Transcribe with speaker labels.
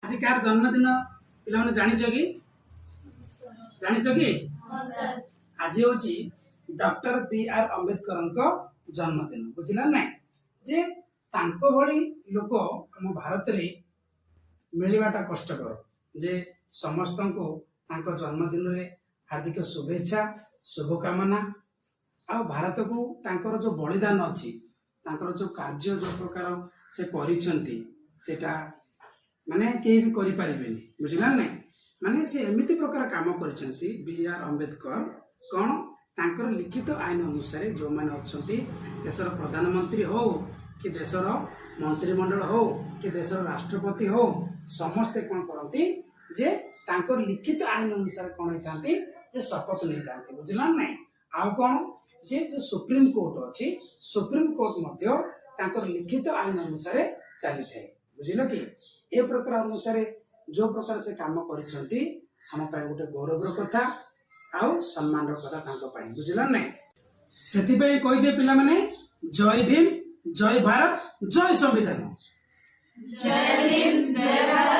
Speaker 1: आज कार जन्मदिन पिला माने जानिछ कि आज हूँ डॉक्टर बी.आर. अम्बेडकर जन्मदिन बुझिला ना जे तांको भली लोक हम भारत रे मिलवाटा कष्टकर जे समस्त को तांको जन्मदिन रे हार्दिक शुभेच्छा शुभकामना आ भारत को तांकर जो बलिदान अच्छी तांकर जो कार्य जो प्रकार से करिसंती सेटा माने केही भी करि परिबेनी बुझिला नै माने से एमिति प्रकार काम करिसंती बी.आर. अम्बेडकर कोन तांकर लिखित आईन अनुसार जो माने अछंती देशर प्रधानमंत्री हो कि देशर मंत्रिमंडल हो कि देशर राष्ट्रपति हो समस्ते कोन करंती जे तांकर लिखित आईन अनुसार कोन होतांती जे शपथ नै तांती बुझिला नै आ कोन जे जो सुप्रीम कोर्ट अछि सुप्रीम कोर्ट मध्य तांकर लिखित आईन अनुसार चली थाए बुझिलो कि ए प्रकार अनुसार जो प्रकार से काम करिसंती हम पाए गोटे गौरवर कथा आउ सम्मान कथा तांको पाए बुझिला नै सेति पे कहि जे पिला माने जय भीम जय भारत जय संविधान
Speaker 2: जय भीम जय भारत